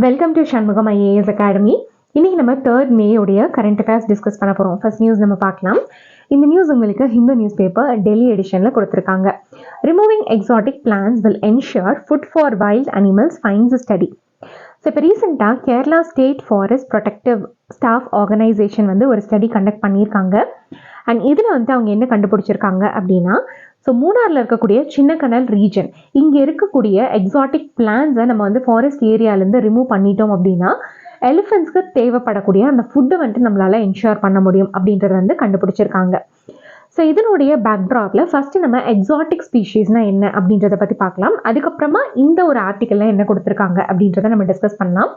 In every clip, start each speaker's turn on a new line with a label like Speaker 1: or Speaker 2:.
Speaker 1: Welcome to Shanmugam IAS academy. இன்னைக்கு நம்ம 3rd May உடைய கரண்ட் அஃபேர்ஸ் டிஸ்கஸ் பண்ண போகிறோம். ஃபர்ஸ்ட் நியூஸ் நம்ம பார்க்கலாம். இந்த நியூஸ் உங்களுக்கு ஹிந்து நியூஸ் பேப்பர் டெல்லி எடிஷனில் கொடுத்துருக்காங்க. Removing exotic plants will ensure food for wild animals finds study. So இப்போ ரீசெண்டாக Kerala state forest protective staff organization ஒரு ஸ்டடி கண்டக்ட் பண்ணியிருக்காங்க. அண்ட் இதில் அவங்க என்ன கண்டுபிடிச்சிருக்காங்க அப்படின்னா, ஸோ மூணாரில் இருக்கக்கூடிய சின்னக்கனல் ரீஜன் இங்கே இருக்கக்கூடிய எக்ஸாட்டிக் பிளான்ஸை நம்ம ஃபாரஸ்ட் ஏரியாலேருந்து ரிமூவ் பண்ணிட்டோம் அப்படின்னா எலிஃபென்ட்ஸ்க்கு தேவைப்படக்கூடிய அந்த ஃபுட்டை நம்மளால் என்ஷூர் பண்ண முடியும் அப்படின்றத கண்டுபிடிச்சிருக்காங்க. ஸோ இதனுடைய பேக்ட்ராப்பில் ஃபஸ்ட்டு நம்ம எக்ஸாட்டிக் ஸ்பீஷீஸ்னால் என்ன அப்படின்றத பற்றி பார்க்கலாம். அதுக்கப்புறமா இந்த ஒரு ஆர்டிக்கலில் என்ன கொடுத்துருக்காங்க அப்படின்றத நம்ம டிஸ்கஸ் பண்ணலாம்.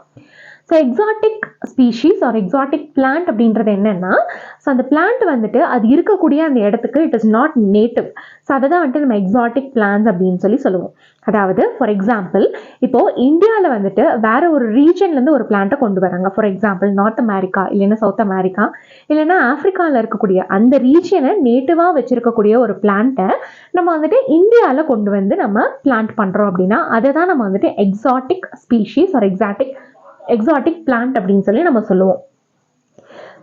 Speaker 1: So exotic species R exotic plant அப்படின்றது என்னென்னா, ஸோ அந்த பிளான்ட் அது இருக்கக்கூடிய அந்த இடத்துக்கு it is not native. So அதை தான் நம்ம எக்ஸாட்டிக் பிளான்ஸ் அப்படின்னு சொல்லுவோம். அதாவது ஃபார் எக்ஸாம்பிள் இப்போது இந்தியாவில் வேற ஒரு ரீஜன்லேருந்து ஒரு பிளான்ட்டை கொண்டு வராங்க. ஃபார் எக்ஸாம்பிள் நார்த் அமெரிக்கா இல்லைன்னா சவுத் அமெரிக்கா இல்லைன்னா ஆஃப்ரிக்காவில் இருக்கக்கூடிய அந்த ரீஜனை நேட்டிவாக வச்சுருக்கக்கூடிய ஒரு பிளான்ட்டை நம்ம இந்தியாவில் கொண்டு நம்ம பிளான்ட் பண்ணுறோம் அப்படின்னா அதை தான் நம்ம exotic species R exotic plant அப்படின்னு நம்ம சொல்லுவோம்.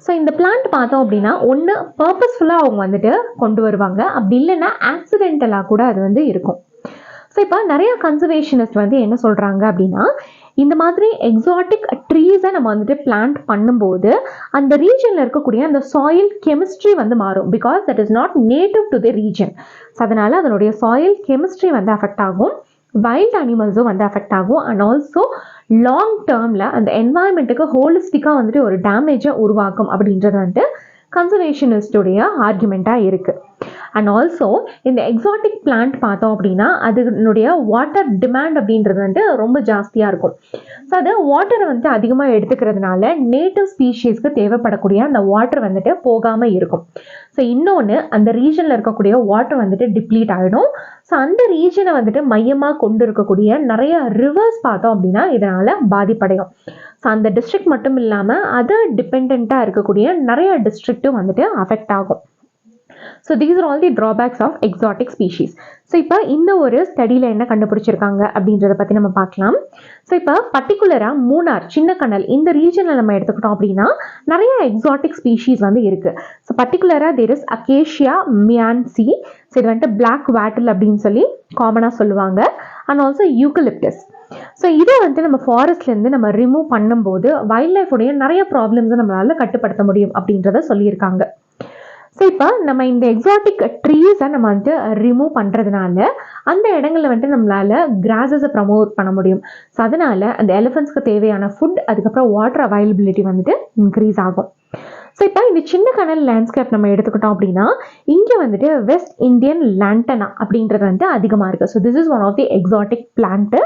Speaker 1: ஸோ இந்த பிளான்ட் பார்த்தோம் அப்படின்னா ஒன்று பர்பஸ்ஃபுல்லாக அவங்க கொண்டு வருவாங்க, அப்படி இல்லைன்னா ஆக்சிடென்டலாக கூட அது இருக்கும். ஸோ இப்போ நிறைய கன்சர்வேஷனிஸ்ட் என்ன சொல்கிறாங்க அப்படின்னா, இந்த மாதிரி எக்ஸாட்டிக் ட்ரீஸை நம்ம பிளான்ட் பண்ணும்போது அந்த ரீஜனில் இருக்கக்கூடிய அந்த சாயில் கெமிஸ்ட்ரி மாறும். Because that is not native to the region. So அதனால் அதனுடைய சாயில் கெமிஸ்ட்ரி அஃபெக்ட் ஆகும், வைல்ட் அனிமல்ஸும் அஃபெக்ட் ஆகும். அண்ட் ஆல்சோ லாங் டேர்மில் அந்த என்வாயன்மெண்ட்டுக்கு ஹோலிஸ்டிக்காக ஒரு டேமேஜை உருவாக்கும் அப்படின்றது கன்சர்வேஷனிஸ்டுடைய ஆர்குமெண்ட்டாக இருக்குது. அண்ட் ஆல்சோ இந்த எக்ஸாட்டிக் பிளான்ட் பார்த்தோம் அப்படின்னா அதனுடைய வாட்டர் டிமாண்ட் அப்படின்றது ரொம்ப ஜாஸ்தியாக இருக்கும். ஸோ அது வாட்டரை அதிகமாக எடுத்துக்கிறதுனால நேட்டிவ் ஸ்பீஷீஸ்க்கு தேவைப்படக்கூடிய அந்த வாட்டர் போகாமல் இருக்கும். ஸோ இன்னொன்று அந்த ரீஜனில் இருக்கக்கூடிய வாட்டர் டிப்ளீட் ஆகிடும். ஸோ அந்த ரீஜனை மையமாக கொண்டு இருக்கக்கூடிய நிறைய ரிவர்ஸ் பார்த்தோம் அப்படின்னா இதனால் பாதிப்படையும். ஸோ அந்த டிஸ்ட்ரிக்ட் மட்டும் இல்லாமல் அதை டிபெண்ட்டாக இருக்கக்கூடிய நிறைய டிஸ்ட்ரிக்ட்டும் அஃபெக்ட் ஆகும். So these are all the drawbacks of exotic species. So இப்போ இந்த ஒரு ஸ்டடியில் என்ன கண்டுபிடிச்சிருக்காங்க அப்படின்றத பற்றி நம்ம பார்க்கலாம். ஸோ இப்போ பர்டிகுலராக மூணார் சின்னக்கனல் இந்த ரீஜனில் நம்ம எடுத்துக்கிட்டோம் அப்படின்னா நிறைய எக்ஸாட்டிக் ஸ்பீஷீஸ் இருக்குது. ஸோ பர்டிகுலராக தேர் இஸ் அகேஷியா மியான்சி. ஸோ இது பிளாக் வேட்டில் அப்படின்னு காமனாக சொல்லுவாங்க. And also eucalyptus. ஸோ இதை நம்ம ஃபாரஸ்ட்லேருந்து நம்ம ரிமூவ் பண்ணும்போது வைல்ட் லைஃபுடைய நிறைய ப்ராப்ளம்ஸை நம்மளால் கட்டுப்படுத்த முடியும் அப்படின்றத சொல்லியிருக்காங்க. ஸோ இப்போ நம்ம இந்த எக்ஸாட்டிக் ட்ரீஸை நம்ம ரிமூவ் பண்ணுறதுனால அந்த இடங்களில் நம்மளால் கிராஸஸை ப்ரமோட் பண்ண முடியும். ஸோ அதனால் அந்த எலிஃபென்ட்ஸ்க்கு தேவையான ஃபுட் அதுக்கப்புறம் வாட்டர் அவைலபிலிட்டி இன்க்ரீஸ் ஆகும். ஸோ இப்போ இந்த சின்னக்கனல் லேண்ட்ஸ்கேப் நம்ம எடுத்துக்கிட்டோம் அப்படின்னா இங்கே வெஸ்ட் இந்தியன் லாண்டனா அப்படின்றது அதிகமாக இருக்குது. So this is one of the exotic plant.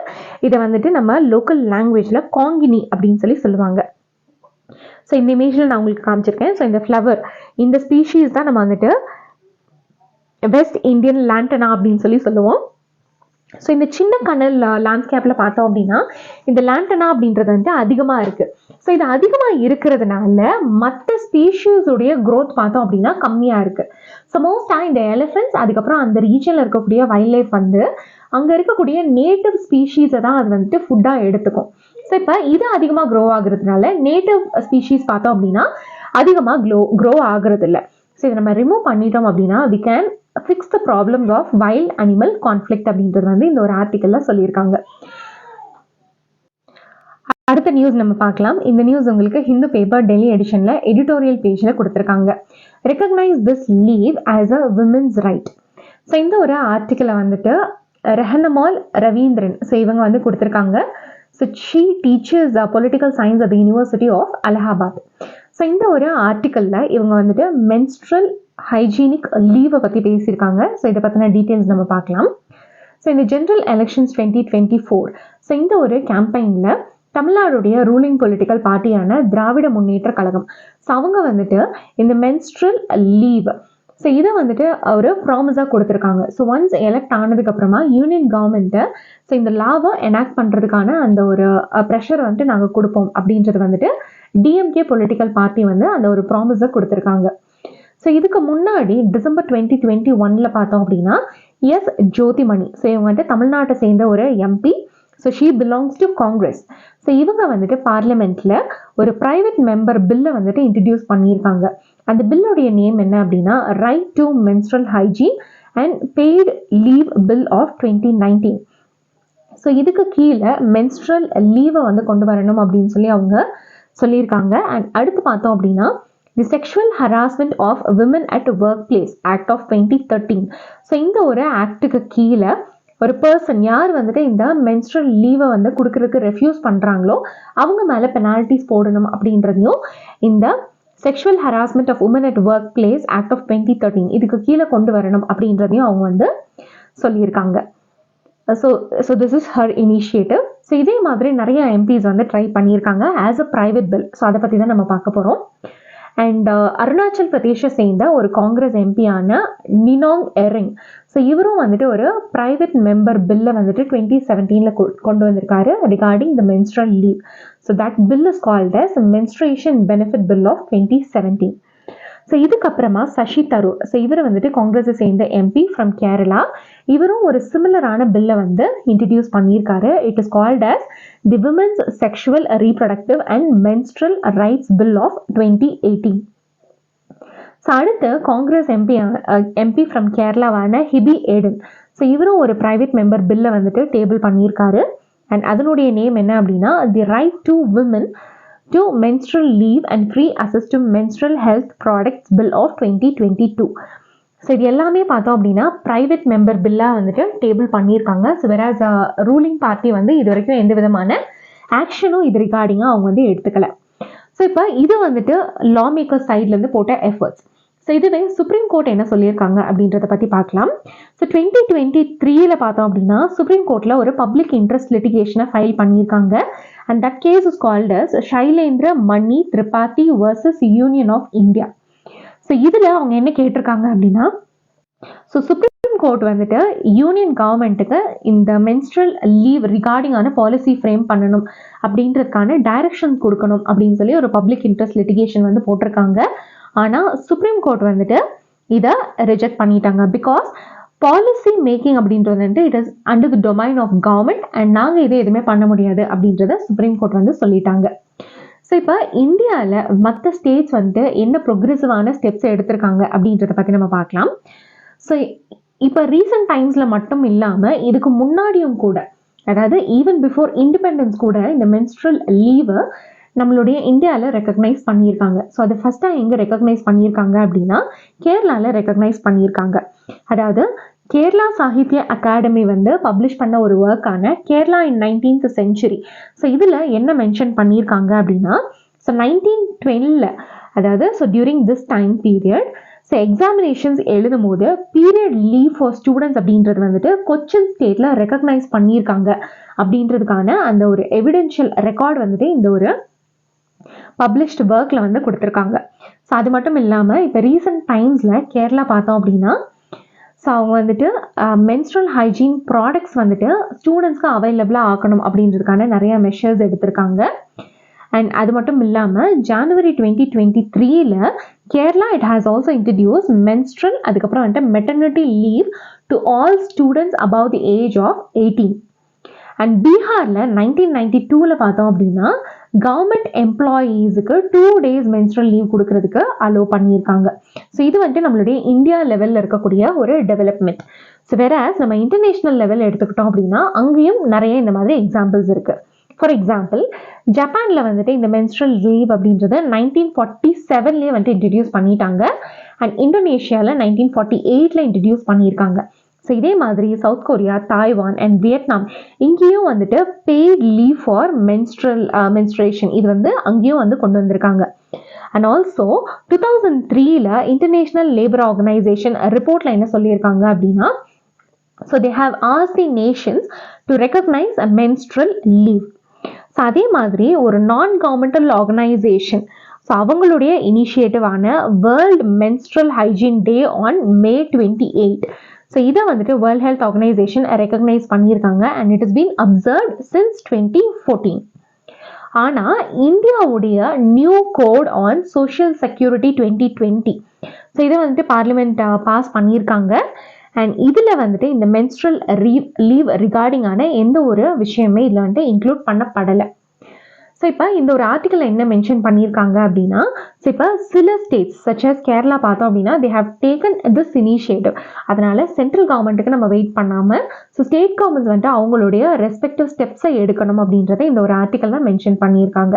Speaker 1: இதை நம்ம லோக்கல் லாங்குவேஜில் காங்கினி அப்படின்னு சொல்லுவாங்க. ஸோ இந்த இமேஜில் நான் உங்களுக்கு காமிச்சிருக்கேன். ஸோ இந்த ஃப்ளவர் இந்த ஸ்பீஷீஸ் தான் நம்ம வெஸ்ட் இந்தியன் லாண்டனா அப்படின்னு சொல்லுவோம். ஸோ இந்த சின்ன கனல் லேண்ட்ஸ்கேப்பில் பார்த்தோம் அப்படின்னா இந்த லாண்டனா அப்படின்றது அதிகமாக இருக்குது. ஸோ இது அதிகமாக இருக்கிறதுனால மற்ற ஸ்பீஷீஸுடைய க்ரோத் பார்த்தோம் அப்படின்னா கம்மியாக இருக்குது. ஸோ மோஸ்ட்டாக இந்த எலிஃபென்ட்ஸ் அதுக்கப்புறம் அந்த ரீஜனில் இருக்கக்கூடிய வைல்ட் லைஃப் அங்கே இருக்கக்கூடிய நேட்டிவ் ஸ்பீஷீஸை தான் அது ஃபுட்டாக எடுத்துக்கும். ஸோ இப்போ இது அதிகமாக க்ரோ ஆகுறதுனால நேட்டிவ் ஸ்பீஷீஸ் பார்த்தோம் அப்படின்னா அதிகமாக க்ரோ ஆகுறது இல்லை. ஸோ இதை நம்ம ரிமூவ் பண்ணிட்டோம் அப்படின்னா we can fix the problems of wild animal conflict அப்படின்றது இந்த ஒரு ஆர்டிக்கலில் சொல்லியிருக்காங்க. அடுத்த நியூஸ் நம்ம பார்க்கலாம். இந்த நியூஸ் உங்களுக்கு ஹிந்து பேப்பர் டெல்லி எடிஷனில் எடிட்டோரியல் பேஜில் கொடுத்துருக்காங்க. Recognise this leave as a women's right. So இந்த ஒரு ஆர்டிக்கலை ரெஹனமால் ரவீந்திரன் ஸோ இவங்க கொடுத்துருக்காங்க. So she teaches political science at the university of Allahabad. So இந்த ஒரு ஆர்டிக்கலில் இவங்க மென்ஸ்ட்ரல் ஹைஜீனிக் லீவை பற்றி பேசியிருக்காங்க. ஸோ இதை பற்றின டீட்டெயில்ஸ் நம்ம பார்க்கலாம். ஸோ இந்த ஜென்ரல் எலெக்ஷன்ஸ் 2024 ஸோ இந்த ஒரு கேம்பெயினில் தமிழ்நாடுடைய ruling political பார்ட்டியான Dravida Munnetra Kazhagam so அவங்க இந்த மென்ஸ்ட்ரல் லீவ் ஸோ இதை ஒரு ப்ராமிஸாக கொடுத்துருக்காங்க. ஸோ ஒன்ஸ் எலெக்ட் ஆனதுக்கப்புறமா யூனியன் கவர்மெண்ட்டை ஸோ இந்த லாவை எனாக்ட் பண்ணுறதுக்கான அந்த ஒரு ப்ரெஷர் நாங்கள் கொடுப்போம் அப்படின்றது டிஎம்கே பொலிட்டிக்கல் பார்ட்டி அந்த ஒரு ப்ராமிஸை கொடுத்துருக்காங்க. ஸோ இதுக்கு முன்னாடி டிசம்பர் 2021 பார்த்தோம் அப்படின்னா எஸ் ஜோதிமணி ஸோ இவங்க தமிழ்நாட்டை சேர்ந்த ஒரு MP so she belongs to Congress. So இவங்க வந்துட்டு பார்லிமெண்ட்ல ஒரு பிரைவேட் மெம்பர் பில்லை வந்துட்டு இன்ட்ரடியூஸ் பண்ணியிருக்காங்க. அந்த பில்லுடைய நேம் என்ன அப்படின்னா right to menstrual hygiene and paid leave bill of 2019. So இதுக்கு கீழே மென்ஸ்ட்ரல் லீவை வந்து கொண்டு வரணும் அப்படின்னு சொல்லி அவங்க சொல்லியிருக்காங்க. அண்ட் அடுத்து பார்த்தோம் அப்படின்னா the sexual harassment of women at work place act of 2013. So இந்த ஒரு ஆக்டுக்கு கீழே ஒரு பர்சன் யார் வந்துட்டு இந்த மென்ஸ்ட்ரல் லீவை வந்து கொடுக்கறதுக்கு ரெஃப்யூஸ் பண்ணுறாங்களோ அவங்க மேலே பெனால்ட்டிஸ் போடணும் அப்படின்றதையும் இந்த sexual harassment of woman at work place act of 2013 இதுக்கு கீழே கொண்டு வரணும் அப்படின்றதையும் அவங்க வந்து சொல்லியிருக்காங்க. So this is her initiative. So இதே மாதிரி நிறைய எம்பிஸ் வந்து ட்ரை பண்ணியிருக்காங்க as a private bill. So அதை பற்றி தான் நம்ம பார்க்க போகிறோம். அண்ட் அருணாச்சல் பிரதேஷை சேர்ந்த ஒரு காங்கிரஸ் எம்பியான நினோங் எரிங். ஸோ இவரும் வந்துட்டு ஒரு ப்ரைவேட் மெம்பர் பில்லை வந்துட்டு 2017 கொண்டு வந்திருக்காரு regarding the menstrual leave. So that bill is called as menstruation benefit bill of 2017. So இதுக்கப்புறமா சசி தரூர். ஸோ இவர் வந்துட்டு காங்கிரஸை சேர்ந்த எம்பி ஃப்ரம் கேரளா. இவரும் ஒரு சிமிலரான பில்லை வந்து இன்ட்ரடியூஸ் பண்ணியிருக்காரு. It is called as the women's sexual reproductive and menstrual rights bill of 2018. So அடுத்து காங்கிரஸ் எம்பி ஃப்ரம் கேரளாவான ஹிபி ஏடன். ஸோ இவரும் ஒரு ப்ரைவேட் மெம்பர் பில்லை வந்துட்டு டேபிள் பண்ணியிருக்காரு. அண்ட் அதனுடைய நேம் என்ன அப்படின்னா the right to women to menstrual leave and free access to menstrual health products bill of 2022. So இது எல்லாமே பார்த்தோம் அப்படின்னா ப்ரைவேட் மெம்பர் பில்லாக வந்துட்டு டேபிள் பண்ணியிருக்காங்க. ஸோ வேறாஸ் ரூலிங் பார்ட்டி வந்து இது வரைக்கும் எந்த விதமான ஆக்ஷனும் இது ரிகார்டிங்காக அவங்க வந்து எடுத்துக்கல. ஸோ இப்போ இது வந்துட்டு லா மேக்கர் சைட்லேருந்து போட்ட எஃபர்ட்ஸ். ஸோ இதுவே சுப்ரீம் கோர்ட் என்ன சொல்லியிருக்காங்க அப்படின்றத பற்றி பார்க்கலாம். ஸோ 2023 பார்த்தோம் அப்படின்னா சுப்ரீம் கோர்ட்டில் ஒரு பப்ளிக் இன்ட்ரெஸ்ட் லிட்டிகேஷனை ஃபைல் பண்ணியிருக்காங்க. And that case is called as Shailendra Mani Tripathi versus Union of India. So இதில் அவங்க என்ன கேட்டிருக்காங்க அப்படின்னா ஸோ சுப்ரீம் கோர்ட் வந்துட்டு யூனியன் கவர்மெண்ட்டுக்கு இந்த மென்ஸ்ட்ரல் லீவ் ரிகார்டிங்கான பாலிசி ஃப்ரேம் பண்ணணும் அப்படின்றதுக்கான டைரக்ஷன் கொடுக்கணும் அப்படின்னு சொல்லி ஒரு பப்ளிக் இன்ட்ரெஸ்ட் லிட்டிகேஷன் வந்து போட்டிருக்காங்க. ஆனால் சுப்ரீம் கோர்ட் வந்துட்டு இதை ரிஜெக்ட் பண்ணிட்டாங்க. பிகாஸ் பாலிசி மேக்கிங் அப்படின்றது வந்துட்டு it is under the domain of government and நாங்கள் இதை எதுவுமே பண்ண முடியாது அப்படின்றத சுப்ரீம் கோர்ட் வந்து சொல்லிட்டாங்க. ஸோ இப்போ இந்தியாவில் மற்ற ஸ்டேட்ஸ் வந்துட்டு என்ன ப்ரொக்ரெசிவான ஸ்டெப்ஸ் எடுத்திருக்காங்க அப்படின்றத பற்றி நம்ம பார்க்கலாம். ஸோ இப்போ ரீசெண்ட் டைம்ஸில் மட்டும் இல்லாமல் இதுக்கு முன்னாடியும் கூட, அதாவது ஈவன் பிஃபோர் இண்டிபெண்டன்ஸ் கூட இந்த மென்ஸ்ட்ரல் லீவை நம்மளுடைய இந்தியாவில் ரெக்கக்னைஸ் பண்ணியிருக்காங்க. ஸோ அது ஃபஸ்ட்டாக எங்கே ரெக்கக்னைஸ் பண்ணியிருக்காங்க அப்படின்னா கேரளாவில் ரெக்கக்னைஸ் பண்ணியிருக்காங்க. அதாவது கேரளா சாகித்ய அகாடமி வந்து பப்ளிஷ் பண்ண ஒரு ஒர்க்கான கேரளா இன் 19th century. ஸோ இதில் என்ன மென்ஷன் பண்ணியிருக்காங்க அப்படின்னா ஸோ 1912 அதாவது so during this time period so examinations எழுதும் போது பீரியட் லீவ் ஃபார் ஸ்டூடெண்ட்ஸ் அப்படின்றது வந்துட்டு கொச்சின் ஸ்டேட்டில் ரெக்கக்னைஸ் பண்ணியிருக்காங்க அப்படின்றதுக்கான அந்த ஒரு எவிடென்ஷியல் ரெக்கார்ட் வந்துட்டு இந்த ஒரு பப்ளிஷ்டு ஒர்க்கில் வந்து கொடுத்துருக்காங்க. ஸோ அது மட்டும் இல்லாமல் இப்போ ரீசெண்ட் டைம்ஸில் கேரளா பார்த்தோம் அப்படின்னா ஸோ அவங்க வந்துட்டு மென்ஸ்ட்ரல் ஹைஜீன் ப்ராடக்ட்ஸ் வந்துட்டு ஸ்டூடெண்ட்ஸ்க்கு அவைலபிளாக ஆக்கணும் அப்படின்றதுக்கான நிறைய மெஷர்ஸ் எடுத்திருக்காங்க. அண்ட் அது மட்டும் இல்லாமல் January 2023 Kerala it has also introduce menstrual அதுக்கப்புறம் வந்துட்டு maternity leave to all students above the age of 18. And பீகாரில் 1992 பார்த்தோம் அப்படின்னா கவர்மெண்ட் எம்ப்ளாயீஸுக்கு 2 days மென்ஸ்ட்ரல் லீவ் கொடுக்கறதுக்கு அலோவ் பண்ணியிருக்காங்க. ஸோ இது வந்துட்டு நம்மளுடைய இந்தியா லெவலில் இருக்கக்கூடிய ஒரு டெவலப்மெண்ட். ஸோ வேறாஸ் நம்ம இன்டர்நேஷ்னல் லெவல் எடுத்துக்கிட்டோம் அப்படின்னா அங்கேயும் நிறைய இந்த மாதிரி எக்ஸாம்பிள்ஸ் இருக்குது. ஃபார் எக்ஸாம்பிள் ஜப்பானில் வந்துட்டு இந்த மென்ஸ்ட்ரல் லீவ் அப்படின்றத 1947 வந்துட்டு இன்ட்ரடியூஸ் பண்ணிட்டாங்க. அண்ட் இந்தோனேஷியாவில் 1948 இன்ட்ரடியூஸ் பண்ணியிருக்காங்க. ஸோ இதே மாதிரி south Korea, Taiwan and Vietnam இங்கேயும் வந்துட்டு பெய்ட் லீவ் ஃபார் மென்ஸ்ட்ரேஷன் இது வந்து அங்கேயும் வந்து கொண்டு வந்திருக்காங்க. And also 2003 international labour organisation ரிப்போர்ட்டில் என்ன சொல்லியிருக்காங்க அப்படின்னா so they have asked the nations to recognise a menstrual leave. So அதே மாதிரி ஒரு நான் கவர்மெண்டல் ஆர்கனைசேஷன் ஸோ அவங்களுடைய இனிஷியேட்டிவான world menstrual hygiene day on May 28. So இதை வந்துட்டு வேர்ல்ட் ஹெல்த் ஆர்கனைசேஷன் ரெக்கக்னைஸ் பண்ணியிருக்காங்க and it is been observed since 2014. ஆனால் இந்தியாவுடைய new code on social security 2020 so இதை வந்துட்டு பார்லிமெண்ட் பாஸ் பண்ணியிருக்காங்க. அண்ட் இதில் வந்துட்டு இந்த மென்ஸ்ட்ரல் லீவ் ரிகார்டிங்கான எந்த ஒரு விஷயமே இதில் வந்துட்டு இன்க்ளூட் பண்ணப்படலை. ஸோ இப்போ இந்த ஒரு ஆர்டிக்கல் என்ன மென்ஷன் பண்ணியிருக்காங்க அப்படின்னா, ஸோ இப்போ சில ஸ்டேட்ஸ் சச்சஸ் கேரளா பார்த்தோம் அப்படின்னா they have taken this initiative. அதனால சென்ட்ரல் கவர்மெண்ட்டுக்கு நம்ம வெயிட் பண்ணாமல் ஸோ ஸ்டேட் கவர்மெண்ட்ஸ் வந்துட்டு அவங்களுடைய ரெஸ்பெக்டிவ் ஸ்டெப்ஸை எடுக்கணும் அப்படின்றத இந்த ஒரு ஆர்டிக்கல் மென்ஷன் பண்ணியிருக்காங்க.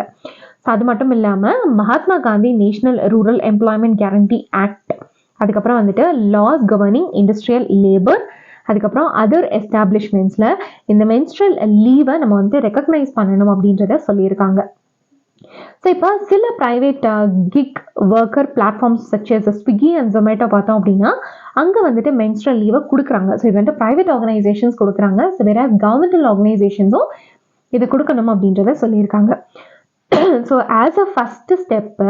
Speaker 1: ஸோ அது மட்டும் இல்லாமல் Mahatma Gandhi national rural employment guarantee act, அதுக்கப்புறம் வந்துட்டு லாஸ் கவர்னிங் இண்டஸ்ட்ரியல் லேபர், அதுக்கப்புறம் அதர் எஸ்டாப்ளிஷ்மெண்ட்ஸில் இந்த மென்ஸ்ட்ரல் லீவை நம்ம வந்து ரெக்கக்னைஸ் பண்ணணும் அப்படின்றத சொல்லியிருக்காங்க. ஸோ இப்போ சில private gig worker platforms such as Swiggy and Zomato பார்த்தோம் அப்படின்னா அங்கே வந்துட்டு மென்ஸ்ட்ரல் லீவை கொடுக்குறாங்க. ஸோ இது வந்துட்டு ப்ரைவேட் ஆர்கனைசேஷன்ஸ் கொடுக்குறாங்க. ஸோ வேற கவர்மெண்டல் ஆர்கனைசேஷன்ஸும் இது கொடுக்கணும் அப்படின்றத சொல்லியிருக்காங்க. So as a first step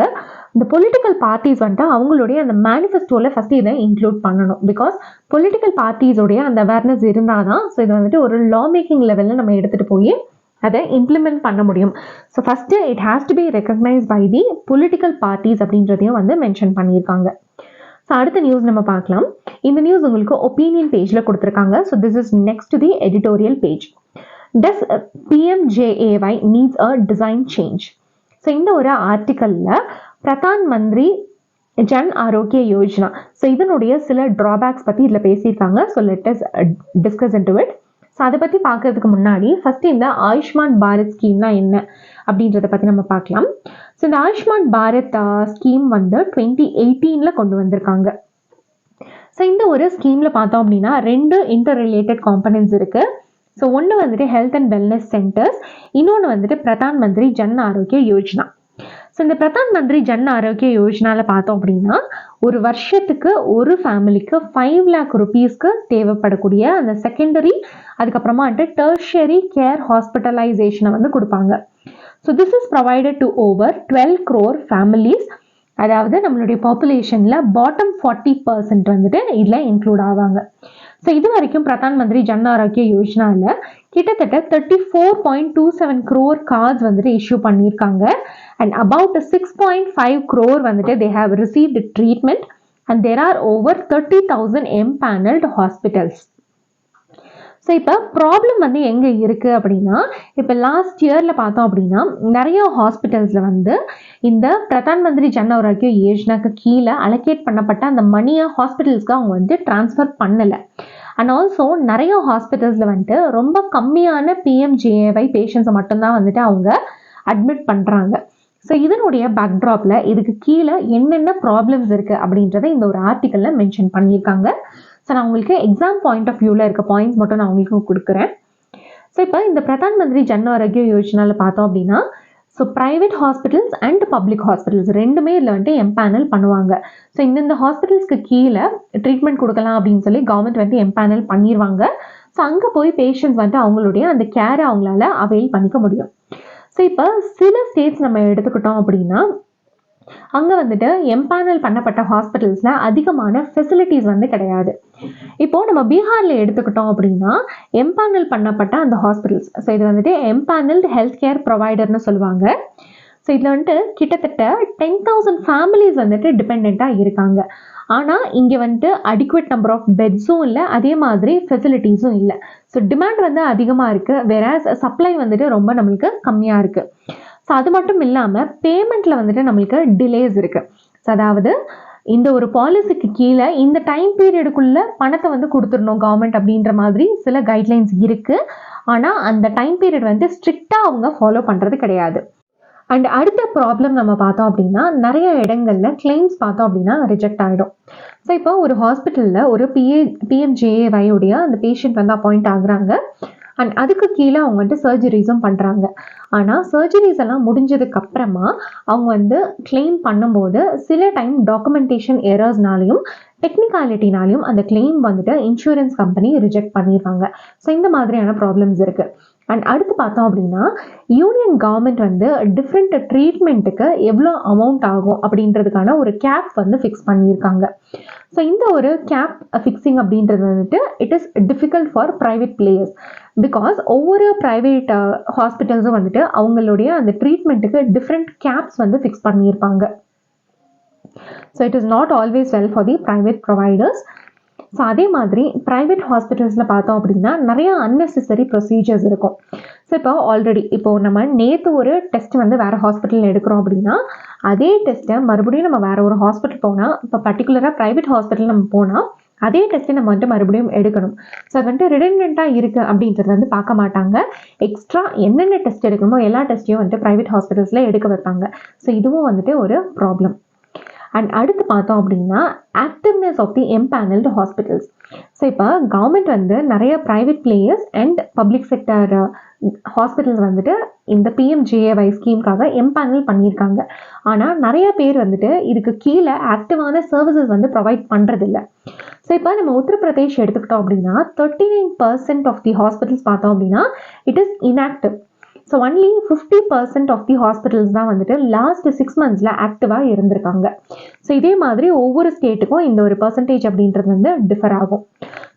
Speaker 1: இந்த பொலிட்டிக்கல் பார்ட்டிஸ் வந்துட்டு அவங்களுடைய அந்த மேனிஃபெஸ்டோவில் ஃபஸ்ட்டு இதை இன்க்ளூட் பண்ணணும். பிகாஸ் பொலிட்டிக்கல் பார்ட்டிஸோடைய அந்த அவேர்னஸ் இருந்தால் தான் ஸோ இது வந்துட்டு ஒரு லா மேக்கிங் லெவலில் நம்ம எடுத்துகிட்டு போய் அதை இம்ப்ளிமெண்ட் பண்ண முடியும். So first it has to be recognise by the political parties அப்படின்றதையும் வந்து மென்ஷன் பண்ணியிருக்காங்க. ஸோ அடுத்த நியூஸ் நம்ம பார்க்கலாம். இந்த நியூஸ் உங்களுக்கு ஒப்பீனியன் பேஜில் கொடுத்துருக்காங்க. So this is next to the editorial page. Does PMJAY needs a design change? So இந்த ஒரு ஆர்டிக்கலில் பிரதான் மந்திரி ஜன் ஆரோக்கிய யோஜனா ஸோ இதனுடைய சில ட்ராபேக்ஸ் பற்றி இதில் பேசியிருக்காங்க. So let us discuss into it. So அதை பற்றி பார்க்கறதுக்கு முன்னாடி ஃபஸ்ட்டு இந்த ஆயுஷ்மான் பாரத் ஸ்கீம்னா என்ன அப்படின்றத பற்றி நம்ம பார்க்கலாம். ஸோ இந்த ஆயுஷ்மான் பாரத் ஸ்கீம் வந்து 2018 கொண்டு வந்திருக்காங்க. ஸோ இந்த ஒரு ஸ்கீமில் பார்த்தோம் அப்படின்னா 2 இன்டர் ரிலேட்டட் காம்பனன்ட்ஸ் இருக்குது. ஸோ ஒன்று வந்துட்டு ஹெல்த் அண்ட் வெல்னஸ் சென்டர்ஸ், இன்னொன்று வந்துட்டு பிரதான் மந்திரி ஜன் ஆரோக்கிய யோஜனா. ஸோ இந்த பிரதான் மந்திரி ஜன் ஆரோக்கிய யோஜனாவில் பார்த்தோம் அப்படின்னா ஒரு வருஷத்துக்கு ஒரு ஃபேமிலிக்கு 5 lakh rupeesக்கு தேவைப்படக்கூடிய அந்த செகண்டரி அதுக்கப்புறமா வந்துட்டு டெர்ஷியரி கேர் ஹாஸ்பிட்டலைசேஷனை வந்து கொடுப்பாங்க. So this is provided to over 12 crore families. அதாவது நம்மளுடைய பாப்புலேஷனில் பாட்டம் 40% வந்துட்டு இதில் இன்க்ளூட் ஆவாங்க. ஸோ இது வரைக்கும் பிரதான் மந்திரி ஜன் ஆரோக்கிய யோஜனாவில் கிட்டத்தட்ட 34.27 crore கார்ட்ஸ் வந்துட்டு இஷ்யூ பண்ணியிருக்காங்க. அண்ட் அபவுட் 6.5 crore வந்துட்டு they have received treatment and there are over 30,000 empanelled hospitals. So இப்போ ப்ராப்ளம் வந்து எங்கே இருக்குது அப்படின்னா இப்போ லாஸ்ட் இயரில் பார்த்தோம் அப்படின்னா நிறைய ஹாஸ்பிட்டல்ஸில் வந்து இந்த பிரதான் மந்திரி ஜன் ஆரோக்கிய யோஜனாக்கு கீழே அலோகேட் பண்ணப்பட்ட அந்த மணியை ஹாஸ்பிட்டல்ஸ்க்கு அவங்க வந்து ட்ரான்ஸ்ஃபர் பண்ணலை. அண்ட் ஆல்சோ நிறைய ஹாஸ்பிட்டல்ஸில் வந்துட்டு ரொம்ப கம்மியான PMJAY பேஷண்ட்ஸை மட்டும்தான் வந்துட்டு அவங்க அட்மிட் பண்ணுறாங்க. ஸோ இதனுடைய பேக்ட்ராப்பில் இதுக்கு கீழே என்னென்ன ப்ராப்ளம்ஸ் இருக்குது அப்படின்றத இந்த ஒரு ஆர்டிக்கலில் மென்ஷன் பண்ணியிருக்காங்க. ஸோ நான் உங்களுக்கு எக்ஸாம் பாயிண்ட் ஆஃப் வியூவில் இருக்க பாயிண்ட்ஸ் மட்டும் நான் உங்களுக்கு கொடுக்குறேன். ஸோ இப்போ இந்த பிரதான் மந்திரி ஜன் ஆரோக்கிய யோஜனாவில் பார்த்தோம் அப்படின்னா so private hospitals and public hospitals ரெண்டுமே இதில் வந்துட்டு எம்பேனல் பண்ணுவாங்க. ஸோ இந்தந்த ஹாஸ்பிட்டல்ஸ்க்கு கீழே ட்ரீட்மெண்ட் கொடுக்கலாம் அப்படின்னு சொல்லி கவர்மெண்ட் வந்துட்டு எம்பேனல் பண்ணிடுவாங்க. ஸோ அங்கே போய் பேஷண்ட்ஸ் வந்துட்டு அவங்களுடைய அந்த கேரை அவங்களால அவைல் பண்ணிக்க முடியும். ஸோ இப்போ சில ஸ்டேட்ஸ் நம்ம எடுத்துக்கிட்டோம் அப்படின்னா அங்கே வந்துட்டு எம்பேனல் பண்ணப்பட்ட ஹாஸ்பிட்டல்ஸில் அதிகமான ஃபெசிலிட்டிஸ் வந்து கிடையாது. இப்போது நம்ம பீகாரில் எடுத்துக்கிட்டோம் அப்படின்னா எம்பேனல் பண்ணப்பட்ட அந்த ஹாஸ்பிட்டல்ஸ் ஸோ இது வந்துட்டு எம்பேனல்டு ஹெல்த் கேர் ப்ரொவைடர்னு சொல்லுவாங்க. ஸோ இதில் வந்துட்டு கிட்டத்தட்ட 10,000 ஃபேமிலிஸ் வந்துட்டு டிபெண்ட்டாக இருக்காங்க. ஆனால் இங்கே வந்துட்டு அடிக்குவேட் நம்பர் ஆஃப் பெட்ஸும் இல்லை, அதே மாதிரி ஃபெசிலிட்டிஸும் இல்லை. ஸோ டிமாண்ட் வந்து அதிகமாக இருக்குது, வேற சப்ளை வந்துட்டு ரொம்ப நம்மளுக்கு கம்மியாக இருக்குது. ஸோ அது மட்டும் இல்லாமல் பேமெண்ட்டில் வந்துட்டு நம்மளுக்கு டிலேஸ் இருக்குது. ஸோ அதாவது இந்த ஒரு பாலிசிக்கு கீழே இந்த டைம் பீரியடுக்குள்ளே பணத்தை வந்து கொடுத்துடணும் கவர்மெண்ட் அப்படின்ற மாதிரி சில கைட்லைன்ஸ் இருக்குது. ஆனால் அந்த டைம் பீரியட் வந்து ஸ்ட்ரிக்டாக அவங்க ஃபாலோ பண்ணுறது கிடையாது. அண்ட் அடுத்த ப்ராப்ளம் நம்ம பார்த்தோம் அப்படின்னா நிறைய இடங்களில் கிளைம்ஸ் பார்த்தோம் அப்படின்னா ரிஜெக்ட் ஆகிடும். ஸோ இப்போ ஒரு ஹாஸ்பிட்டலில் ஒரு PMJAY உடைய அந்த பேஷண்ட் வந்து அப்பாயிண்ட் ஆகுறாங்க. அண்ட் அதுக்கு கீழே அவங்க வந்துட்டு சர்ஜரிஸும் பண்ணுறாங்க. ஆனால் சர்ஜரிஸ் எல்லாம் முடிஞ்சதுக்கு அப்புறமா அவங்க வந்து கிளைம் பண்ணும்போது சில டைம் டாக்குமெண்டேஷன் எரர்ஸ்னாலையும் டெக்னிக்காலிட்டினாலையும் அந்த கிளைம் வந்துட்டு இன்சூரன்ஸ் கம்பெனி ரிஜெக்ட் பண்ணிடுவாங்க. ஸோ இந்த மாதிரியான ப்ராப்ளம்ஸ் இருக்குது. அண்ட் அடுத்து பார்த்தோம் அப்படின்னா யூனியன் கவர்மெண்ட் வந்து டிஃப்ரெண்ட் ட்ரீட்மெண்ட்டுக்கு எவ்வளோ அமௌண்ட் ஆகும் அப்படின்றதுக்கான ஒரு கேப் வந்து ஃபிக்ஸ் பண்ணியிருக்காங்க. ஸோ இந்த ஒரு கேப் ஃபிக்ஸிங் அப்படின்றது வந்துட்டு it is difficult for private players. Because ஒவ்வொரு ப்ரைவேட் ஹாஸ்பிட்டல்ஸும் வந்துட்டு அவங்களுடைய அந்த ட்ரீட்மெண்ட்டுக்கு டிஃப்ரெண்ட் கேப்ஸ் வந்து ஃபிக்ஸ் பண்ணியிருப்பாங்க. So it is not always well for the private providers. So அதே மாதிரி ப்ரைவேட் ஹாஸ்பிட்டல்ஸில் பார்த்தோம் அப்படின்னா நிறைய அன்னெசரி ப்ரொசீஜர்ஸ் இருக்கும். ஸோ இப்போ ஆல்ரெடி இப்போது நம்ம நேற்று ஒரு டெஸ்ட் வந்து வேறு ஹாஸ்பிட்டலில் எடுக்கிறோம் அப்படின்னா அதே டெஸ்ட்டை மறுபடியும் நம்ம வேறு ஒரு ஹாஸ்பிட்டல் போனால், இப்போ பர்டிகுலராக ப்ரைவேட் ஹாஸ்பிட்டல் நம்ம போனால் அதே டெஸ்ட்டை நம்ம வந்துட்டு மறுபடியும் எடுக்கணும். ஸோ அது வந்துட்டு ரிடண்டண்ட்டாக இருக்குது அப்படின்றது வந்து பார்க்க மாட்டாங்க. எக்ஸ்ட்ரா என்னென்ன டெஸ்ட் எடுக்கணுமோ எல்லா டெஸ்ட்டையும் வந்துட்டு ப்ரைவேட் ஹாஸ்பிட்டல்ஸில் எடுக்க வைப்பாங்க. ஸோ இதுவும் வந்துட்டு ஒரு ப்ராப்ளம். அண்ட் அடுத்து பார்த்தோம் அப்படின்னா activeness of the empanelled hospitals. So இப்போ கவர்மெண்ட் வந்து நிறைய private players and public sector hospitals வந்துட்டு இந்த பிஎம்ஜேஏஒய் ஸ்கீம்காக எம்பேனல் பண்ணியிருக்காங்க. ஆனால் நிறைய பேர் வந்துட்டு இதுக்கு கீழே ஆக்டிவான சர்வீசஸ் வந்து ப்ரொவைட் பண்ணுறதில்ல. ஸோ இப்போ நம்ம உத்தரப்பிரதேஷ் எடுத்துக்கிட்டோம் அப்படின்னா 39% ஆஃப் தி ஹாஸ்பிட்டல்ஸ் பார்த்தோம் அப்படின்னா it is inactive. So only 50% of the hospitals தான் வந்துட்டு லாஸ்ட் 6 months ஆக்டிவாக இருந்திருக்காங்க. ஸோ இதே மாதிரி ஒவ்வொரு ஸ்டேட்டுக்கும் இந்த ஒரு பர்சன்டேஜ் அப்படின்றது வந்து டிஃபர் ஆகும்.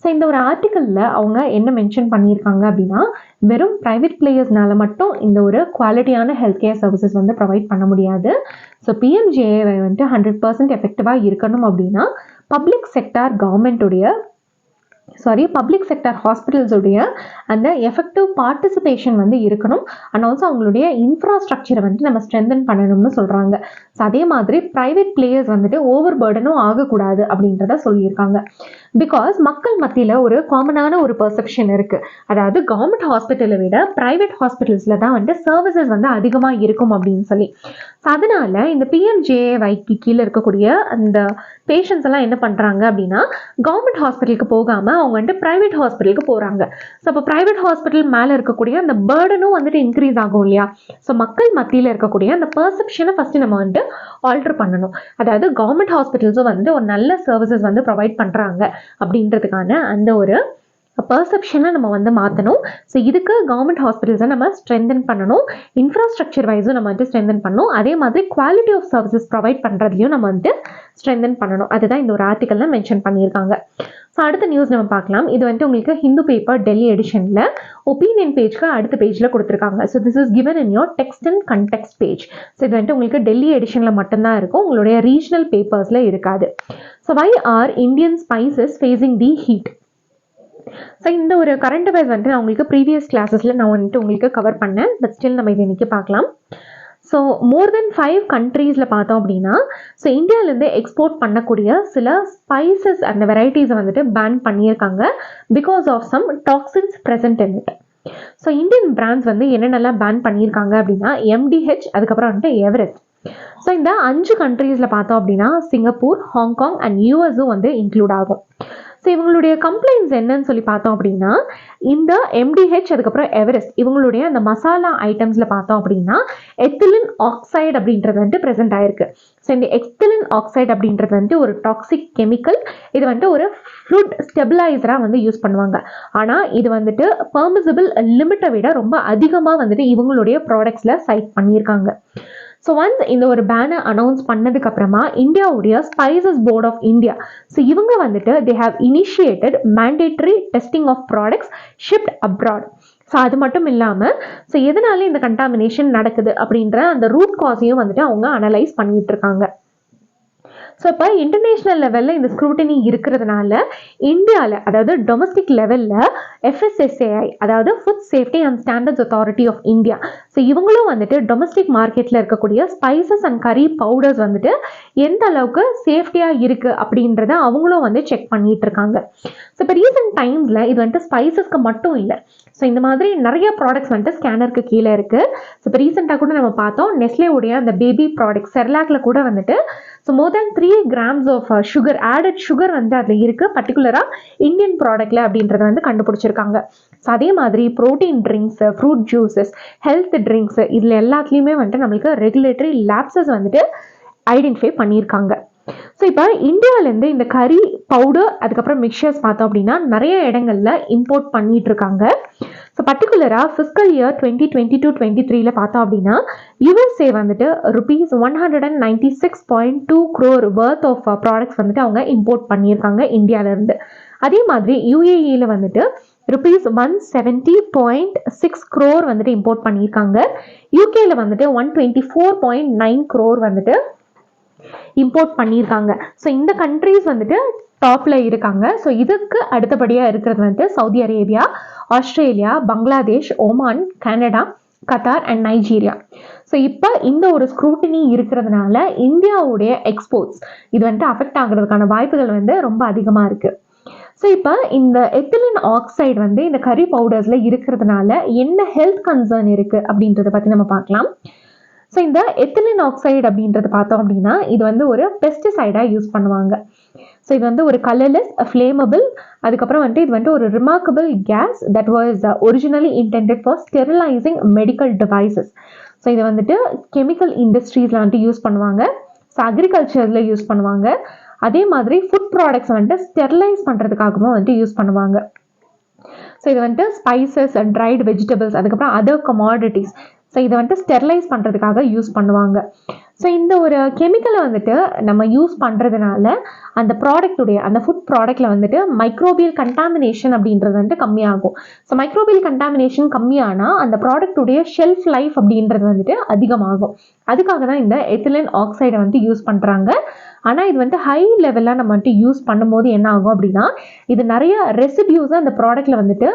Speaker 1: ஸோ இந்த ஒரு ஆர்டிக்கலில் அவங்க என்ன மென்ஷன் பண்ணியிருக்காங்க அப்படின்னா வெறும் ப்ரைவேட் பிளேயர்ஸ்னால மட்டும் இந்த ஒரு குவாலிட்டியான ஹெல்த் கேர் சர்வீசஸ் வந்து ப்ரொவைட் பண்ண முடியாது. ஸோ பிஎம்ஜேஏஒய் வந்துட்டு 100% எஃபெக்டிவாக இருக்கணும் அப்படின்னா பப்ளிக் செக்டார் பப்ளிக் செக்டர் ஹாஸ்பிட்டல்ஸுடைய அந்த எஃபெக்டிவ் பார்ட்டிசிபேஷன் வந்து இருக்கணும். அண்ட் ஆல்சோ அவங்களுடைய இன்ஃப்ராஸ்ட்ரக்சரை வந்துட்டு நம்ம ஸ்ட்ரென்தன் பண்ணணும்னு சொல்கிறாங்க. ஸோ அதே மாதிரி ப்ரைவேட் பிளேயர்ஸ் வந்துட்டு ஓவர் பர்டனும் ஆகக்கூடாது அப்படின்றத சொல்லியிருக்காங்க. பிகாஸ் மக்கள் மத்தியில் ஒரு காமனான ஒரு பெர்செப்ஷன் இருக்குது. அதாவது கவர்மெண்ட் ஹாஸ்பிட்டலை விட ப்ரைவேட் ஹாஸ்பிட்டல்ஸில் தான் வந்துட்டு சர்வீசஸ் வந்து அதிகமாக இருக்கும் அப்படின்னு சொல்லி. ஸோ அதனால் இந்த பிஎம்ஜேஒய்க்கு கீழே இருக்கக்கூடிய அந்த பேஷண்ட்ஸ் எல்லாம் என்ன பண்ணுறாங்க அப்படின்னா கவர்மெண்ட் ஹாஸ்பிட்டலுக்கு போகாமல் அவங்க வந்துட்டு ப்ரைவேட் ஹாஸ்பிட்டலுக்கு போகிறாங்க. ஸோ அப்போ ப்ரைவேட் ஹாஸ்பிட்டல் மேலே இருக்கக்கூடிய அந்த பர்டனும் வந்துட்டு இன்க்ரீஸ் ஆகும் இல்லையா? ஸோ மக்கள் மத்தியில் இருக்கக்கூடிய அந்த பெர்செப்ஷனை ஃபஸ்ட்டு நம்ம வந்துட்டு ஆல்டர் பண்ணணும். அதாவது கவர்மெண்ட் ஹாஸ்பிட்டல்ஸும் வந்து ஒரு நல்ல சர்வீசஸ் வந்து ப்ரொவைட் பண்ணுறாங்க அப்படின்றதுக்கான அந்த ஒரு பெர்செப்ஷனை நம்ம வந்து மாற்றணும். ஸோ இதுக்கு கவர்மெண்ட் ஹாஸ்பிட்டல்ஸை நம்ம ஸ்ட்ரென்தன் பண்ணணும். இன்ஃப்ராஸ்ட்ரக்சர் வைஸும் நம்ம வந்து ஸ்ட்ரென்தன் பண்ணணும். அதே மாதிரி குவாலிட்டி ஆஃப் சர்வீசஸ் ப்ரொவைட் பண்ணுறதுலையும் நம்ம வந்து ஸ்ட்ரென்தன் பண்ணணும். அதுதான் இந்த ஒரு ஆர்டிக்கலில் மென்ஷன் பண்ணியிருக்காங்க. ஸோ அடுத்த நியூஸ் நம்ம பார்க்கலாம். இது வந்துட்டு உங்களுக்கு ஹிந்து பேப்பர் டெல்லி எடிஷனில் ஒப்பீனியன் பேஜ்க்கு அடுத்த பேஜில் கொடுத்துருக்காங்க. So this is given in your text and context page. So இது வந்துட்டு உங்களுக்கு டெல்லி எடிஷனில் மட்டும்தான் இருக்கும், உங்களுடைய ரீஜனல் பேப்பர்ஸில் இருக்காது. So why are Indian spices facing the heat? So இந்த ஒரு கரண்ட் அஃபேர்ஸ் வந்துட்டு நான் உங்களுக்கு ப்ரீவியஸ் கிளாஸஸில் நான் வந்துட்டு உங்களுக்கு கவர் பண்ணேன். பட் ஸ்டில் நம்ம இதை இன்றைக்கி பார்க்கலாம். ஸோ மோர் தென் 5 கண்ட்ரீஸில் பார்த்தோம் அப்படின்னா ஸோ இந்தியாவிலேருந்து எக்ஸ்போர்ட் பண்ணக்கூடிய சில ஸ்பைசஸ் அந்த வெரைட்டிஸை வந்துட்டு பேன் பண்ணியிருக்காங்க because of some toxins present in it. So Indian brands வந்து என்னென்னலாம் பேன் பண்ணியிருக்காங்க அப்படின்னா எம்டிஹெச், அதுக்கப்புறம் வந்துட்டு எவரெஸ்ட். ஸோ இந்த 5 கண்ட்ரீஸில் பார்த்தோம் அப்படின்னா சிங்கப்பூர், ஹாங்காங் அண்ட் யூஎஸும் வந்து இன்க்ளூட் ஆகும். ஸோ இவங்களுடைய கம்ப்ளைண்ட்ஸ் என்னன்னு சொல்லி பார்த்தோம் அப்படின்னா இந்த எம்டிஹெச் அதுக்கப்புறம் எவரெஸ்ட் இவங்களுடைய அந்த மசாலா ஐட்டம்ஸில் பார்த்தோம் அப்படின்னா எத்திலின் ஆக்சைடு அப்படின்றது வந்துட்டு ப்ரெசென்ட் ஆயிருக்கு. ஸோ இந்த எத்திலின் ஆக்சைடு அப்படின்றது வந்துட்டு ஒரு டாக்ஸிக் கெமிக்கல். இது வந்துட்டு ஒரு ஃபுட் ஸ்டெபிளைசராக வந்து யூஸ் பண்ணுவாங்க. ஆனால் இது வந்துட்டு பெர்மிசிபிள் லிமிட்டை விட ரொம்ப அதிகமாக வந்துட்டு இவங்களுடைய ப்ராடக்ட்ஸில் சைட் பண்ணியிருக்காங்க. ஸோ ஒன்ஸ் இந்த ஒரு பேனை அனௌன்ஸ் பண்ணதுக்கு அப்புறமா இந்தியாவுடைய spices board of India so இவங்க வந்துட்டு they have initiated mandatory testing of products shipped abroad. So அது மட்டும் இல்லாமல் ஸோ எதனால இந்த கண்டாமினேஷன் நடக்குது அப்படின்ற அந்த ரூட் காஸையும் வந்துட்டு அவங்க அனலைஸ் பண்ணிட்டு இருக்காங்க. ஸோ இப்போ இன்டர்நேஷ்னல் லெவலில் இந்த ஸ்க்ரூட்டினி இருக்கிறதுனால இந்தியாவில் அதாவது டொமஸ்டிக் லெவலில் FSSAI அதாவது food safety and standards authority of India so இவங்களும் வந்துட்டு டொமஸ்டிக் மார்க்கெட்டில் இருக்கக்கூடிய ஸ்பைசஸ் அண்ட் கறி பவுடர்ஸ் வந்துட்டு எந்த அளவுக்கு சேஃப்டியாக இருக்குது அப்படின்றத அவங்களும் வந்து செக் பண்ணிட்டு இருக்காங்க. ஸோ இப்போ ரீசெண்ட் டைம்ஸில் இது வந்துட்டு ஸ்பைசஸ்க்கு மட்டும் இல்லை, ஸோ இந்த மாதிரி நிறைய ப்ராடக்ட்ஸ் வந்துட்டு ஸ்கேனருக்கு கீழே இருக்குது. ஸோ இப்போ ரீசெண்டாக கூட நம்ம பார்த்தோம் நெஸ்லேவுடைய அந்த பேபி ப்ராடக்ட் செர்லாக்ல கூட வந்துட்டு so more than 3 grams of sugar added sugar வந்து அதில் இருக்குது, பர்டிகுலராக இந்தியன் ப்ராடக்டில் அப்படின்றத வந்து கண்டுபிடிச்சிருக்காங்க. ஸோ அதே மாதிரி protein drinks, fruit juices, health drinks இதில் எல்லாத்துலேயுமே வந்துட்டு நம்மளுக்கு ரெகுலேட்டரி லேப்ஸஸ் வந்துட்டு ஐடென்டிஃபை பண்ணியிருக்காங்க. ஸோ இப்போ இந்தியாவிலேருந்து இந்த கறி பவுடர் அதுக்கப்புறம் மிக்சர்ஸ் பார்த்தோம் அப்படின்னா நிறைய இடங்கள்ல இம்போர்ட் பண்ணிட்டு இருக்காங்க. ஸோ பர்டிகுலராக ஃபிஸ்கல் இயர் 2022-23 பார்த்தோம் அப்படின்னா USA வந்துட்டு ₹196.2 crore worth ஆஃப் ப்ராடக்ட்ஸ் வந்துட்டு அவங்க இம்போர்ட் பண்ணியிருக்காங்க இந்தியாவிலேருந்து. அதே மாதிரி UAEல வந்துட்டு ₹170.6 crore வந்துட்டு இம்போர்ட் பண்ணியிருக்காங்க. UKல வந்துட்டு 124.9 crore வந்துட்டு இம்போர்ட் பண்ணியிருக்காங்க. ஸோ இந்த கண்ட்ரீஸ் வந்துட்டு டாப்பில் இருக்காங்க. ஸோ இதுக்கு அடுத்தபடியாக இருக்கிறது வந்து Saudi Arabia, Australia, Bangladesh, Oman, Canada, Qatar and Nigeria. So இப்போ இந்த ஒரு ஸ்க்ரூட்டினி இருக்கிறதுனால இந்தியாவுடைய எக்ஸ்போர்ட்ஸ் இது வந்துட்டு அஃபெக்ட் ஆகுறதுக்கான வாய்ப்புகள் வந்து ரொம்ப அதிகமாக இருக்குது. ஸோ இப்போ இந்த எத்திலின் ஆக்சைடு வந்து இந்த கறி பவுடர்ஸில் இருக்கிறதுனால என்ன ஹெல்த் கன்சர்ன் இருக்குது அப்படின்றத பற்றி நம்ம பார்க்கலாம். ஸோ இந்த எத்திலின் ஆக்சைடு அப்படின்றது பார்த்தோம் அப்படின்னா இது வந்து ஒரு பெஸ்டிசைடாக யூஸ் பண்ணுவாங்க. ஸோ இது வந்து ஒரு கலர்லெஸ், ஃப்ளேமபிள், அதுக்கப்புறம் வந்துட்டு இது வந்துட்டு ஒரு remarkable case that was originally intended for sterilising medical devices. So இதை வந்துட்டு கெமிக்கல் இண்டஸ்ட்ரீஸில் வந்துட்டு யூஸ் பண்ணுவாங்க, ஸோ அக்ரிகல்ச்சரில் யூஸ் பண்ணுவாங்க, அதே மாதிரி ஃபுட் ப்ராடக்ட்ஸ் வந்துட்டு ஸ்டெரிலைஸ் பண்ணுறதுக்காகவும் வந்துட்டு யூஸ் பண்ணுவாங்க. ஸோ இது வந்துட்டு ஸ்பைசஸ், ட்ரைடு வெஜிடபிள்ஸ், அதுக்கப்புறம் அதர் கமாடிட்டிஸ், ஸோ இதை வந்துட்டு ஸ்டெரிலைஸ் பண்ணுறதுக்காக யூஸ் பண்ணுவாங்க. ஸோ இந்த ஒரு கெமிக்கலை வந்துட்டு நம்ம யூஸ் பண்ணுறதுனால அந்த ப்ராடக்டுடைய அந்த ஃபுட் ப்ராடக்டில் வந்துட்டு மைக்ரோபியல் கண்டாமினேஷன் அப்படின்றது வந்துட்டு கம்மியாகும். ஸோ மைக்ரோபியல் கண்டாமினேஷன் கம்மியானால் அந்த ப்ராடக்டுடைய ஷெல்ஃப் லைஃப் அப்படின்றது வந்துட்டு அதிகமாகும். அதுக்காக தான் இந்த எத்திலின் ஆக்சைடை வந்துட்டு யூஸ் பண்ணுறாங்க. ஆனால் இது வந்துட்டு ஹை லெவலில் நம்ம வந்துட்டு யூஸ் பண்ணும்போது என்ன ஆகும் அப்படின்னா இது நிறைய ரெசிடியூஸை அந்த ப்ராடக்டில் வந்துட்டு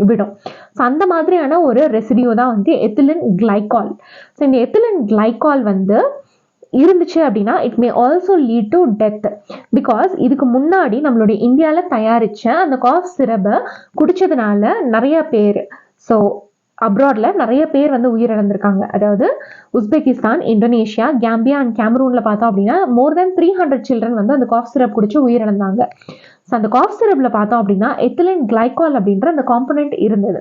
Speaker 1: விடும். ஸோ அந்த மாதிரியான ஒரு ரெசிடியூ தான் வந்து எத்திலின் கிளைகால். ஸோ இந்த எத்திலின் கிளைகால் வந்து இருந்துச்சு அப்படின்னா it may also lead to death. Because இதுக்கு முன்னாடி நம்மளுடைய இந்தியாவில் தயாரித்த அந்த காஃப் சிரப்பை குடித்ததுனால நிறைய பேர், ஸோ அப்ராடில் நிறைய பேர் வந்து உயிரிழந்திருக்காங்க. அதாவது உஸ்பெகிஸ்தான், இந்தோனேஷியா, கேம்பியா அண்ட் கேமரூனில் பார்த்தோம் அப்படின்னா மோர் தென் 300 சில்ட்ரன் வந்து அந்த காஃப் சிரப் குடிச்சு உயிரிழந்தாங்க. ஸோ அந்த காஃப் சிரப்பில் பார்த்தோம் அப்படின்னா எத்திலின் கிளைகால் அப்படின்ற அந்த காம்பனண்ட் இருந்தது.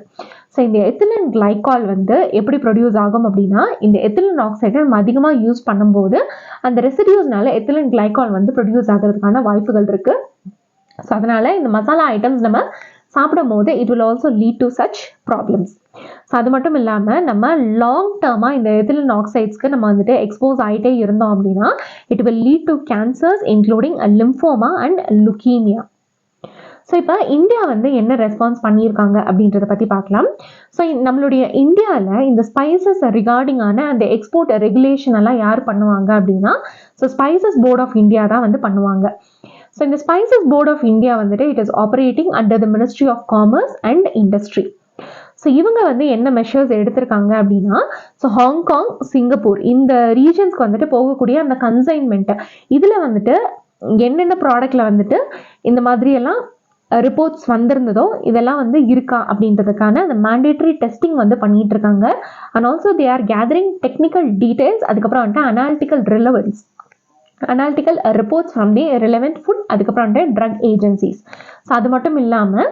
Speaker 1: ஸோ இந்த எத்திலின் கிளைகால் வந்து எப்படி ப்ரொடியூஸ் ஆகும் அப்படின்னா இந்த எத்திலின் ஆக்சைடை நம்ம அதிகமாக யூஸ் பண்ணும்போது அந்த ரெசிடியூஸ்னால எத்திலின் கிளைகால் வந்து ப்ரொடியூஸ் ஆகிறதுக்கான வாய்ப்புகள் இருக்குது. ஸோ அதனால் இந்த மசாலா ஐட்டம்ஸ் நம்ம சாப்பிடும் போது it will also lead to such problems. So அது மட்டும் இல்லாமல் நம்ம லாங் டேர்மாக இந்த எத்திலின் ஆக்சைட்ஸ்க்கு நம்ம வந்துட்டு எக்ஸ்போஸ் ஆகிட்டே இருந்தோம் அப்படின்னா it will lead to cancers including lymphoma and leukaemia. So இப்போ இந்தியா வந்து என்ன ரெஸ்பான்ஸ் பண்ணியிருக்காங்க அப்படின்றத பற்றி பார்க்கலாம். ஸோ நம்மளுடைய இந்தியாவில் இந்த ஸ்பைசஸ் ரிகார்டிங்கான அந்த எக்ஸ்போர்ட் ரெகுலேஷன் எல்லாம் யார் பண்ணுவாங்க அப்படின்னா so spices board of India தான் வந்து பண்ணுவாங்க. ஸோ இந்த ஸ்பைசஸ் போர்ட் ஆஃப் இந்தியா வந்துட்டு it is operating under the ministry of commerce and industry. So இவங்க வந்து என்ன மெஷர்ஸ் எடுத்திருக்காங்க அப்படின்னா ஸோ ஹாங்காங், சிங்கப்பூர் இந்த ரீஜன்ஸ்க்கு வந்துட்டு போகக்கூடிய அந்த கன்சைன்மெண்ட்டு இதில் வந்துட்டு என்னென்ன ப்ராடக்டில் வந்துட்டு இந்த மாதிரியெல்லாம் ரிப்போர்ட்ஸ் வந்திருந்ததோ இதெல்லாம் வந்து இருக்கா அப்படின்றதுக்கான அந்த மேண்டேட்ரி டெஸ்டிங் வந்து பண்ணிட்டு இருக்காங்க. And also they are gathering technical details, அதுக்கப்புறம் வந்துட்டு analytical reports from the relevant food, அதுக்கப்புறம் வந்துட்டு ட்ரக் ஏஜென்சிஸ். ஸோ அது மட்டும் இல்லாமல்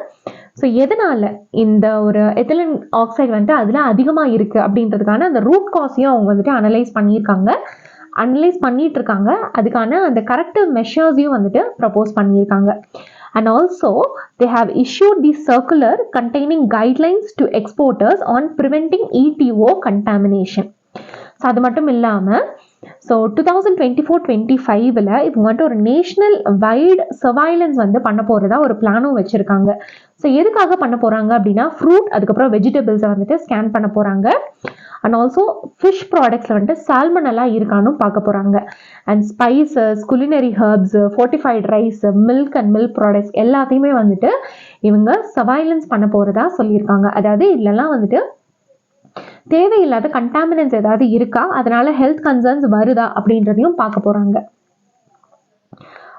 Speaker 1: ஸோ எதனால் இந்த ஒரு எத்திலின் ஆக்சைடு வந்துட்டு அதில் அதிகமாக இருக்குது அப்படின்றதுக்கான அந்த ரூட் காஸையும் அவங்க வந்துட்டு அனலைஸ் பண்ணிட்டு இருக்காங்க. அதுக்கான அந்த கரெக்டிவ் மெஷர்ஸையும் வந்துட்டு ப்ரப்போஸ் பண்ணியிருக்காங்க. And also they have issued the circular containing guidelines to exporters on preventing ETO contamination. So அது மட்டும் இல்லாமல் ஸோ 2024-25 இவங்க வந்துட்டு ஒரு நேஷ்னல் வைட் சர்வைலன்ஸ் வந்து பண்ண போகிறதா ஒரு பிளானும் வச்சுருக்காங்க. ஸோ எதுக்காக பண்ண போகிறாங்க அப்படின்னா ஃப்ரூட், அதுக்கப்புறம் வெஜிடபிள்ஸை வந்துட்டு ஸ்கேன் பண்ண போகிறாங்க. அண்ட் ஆல்சோ ஃபிஷ் ப்ராடக்ட்ஸில் வந்துட்டு சால்மனெல்லாம் இருக்கான்னு பார்க்க போகிறாங்க. And spices, culinary herbs, fortified rice, milk and milk products எல்லாத்தையுமே வந்துட்டு இவங்க சர்வைலன்ஸ் பண்ண போகிறதா சொல்லியிருக்காங்க. அதாவது இதெல்லாம் வந்துட்டு தேவையில்லாத கண்டாமினன்ஸ் ஏதாவது இருக்கா, அதனால ஹெல்த் கன்சர்ன்ஸ் வருதா அப்படின்றதையும் பார்க்க போகிறாங்க.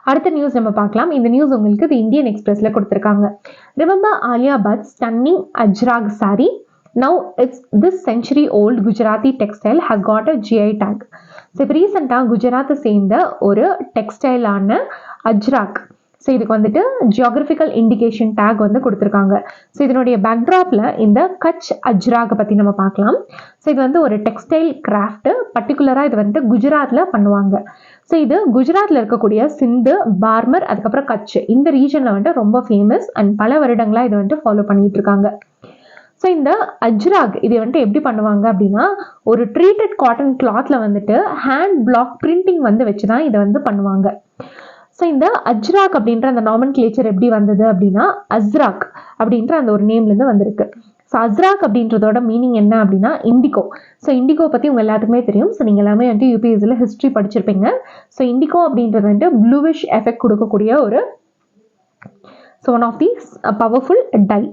Speaker 1: அடுத்த நியூஸ் நம்ம பார்க்கலாம். இந்த நியூஸ் உங்களுக்கு தி இந்தியன் எக்ஸ்பிரஸ்ல கொடுத்துருக்காங்க. Remember Alia Bhatt stunning Ajrakh sari? Now it's this century old Gujarati textile has got a GI tag. So இப்போ ரீசெண்டாக குஜராத்தை சேர்ந்த ஒரு டெக்ஸ்டைலான அஜ்ராக், ஸோ இதுக்கு வந்துட்டு ஜியோகிராஃபிக்கல் இண்டிகேஷன் டேக் வந்து கொடுத்துருக்காங்க. ஸோ இதனுடைய பேக்ட்ராப்பில் இந்த கட்ச் அஜ்ராகை பற்றி நம்ம பார்க்கலாம். ஸோ இது வந்து ஒரு டெக்ஸ்டைல் கிராஃப்ட், பர்டிகுலராக இது வந்துட்டு குஜராத்தில் பண்ணுவாங்க. ஸோ இது குஜராத்தில் இருக்கக்கூடிய சிந்து, பார்மர், அதுக்கப்புறம் கட்ச் இந்த ரீஜனில் வந்துட்டு ரொம்ப ஃபேமஸ் அண்ட் பல வருடங்களாக இதை வந்துட்டு ஃபாலோ பண்ணிட்டு இருக்காங்க. ஸோ இந்த அஜ்ராக் இதை வந்துட்டு எப்படி பண்ணுவாங்க அப்படின்னா ஒரு ட்ரீட்டட் காட்டன் கிளாத்தில் வந்துட்டு ஹேண்ட் பிளாக் பிரிண்டிங் வந்து வச்சு தான் இதை வந்து பண்ணுவாங்க. ஸோ இந்த அஜ்ராக் அப்படின்ற அந்த நாமன்கிளேச்சர் எப்படி வந்தது அப்படின்னா அஸ்ராக் அப்படின்ற அந்த ஒரு நேம்லேருந்து வந்திருக்கு. ஸோ அஸ்ராக் அப்படின்றதோட மீனிங் என்ன அப்படின்னா இண்டிகோ. ஸோ இண்டிகோ பற்றி உங்கள் எல்லாத்துக்குமே தெரியும். ஸோ நீங்கள் எல்லாமே வந்துட்டு யூபிஎஸ்சியில் ஹிஸ்ட்ரி படிச்சிருப்பீங்க. ஸோ இண்டிகோ அப்படின்றது வந்துட்டு ப்ளூவிஷ் எஃபெக்ட் கொடுக்கக்கூடிய ஒரு so one of the powerful dye.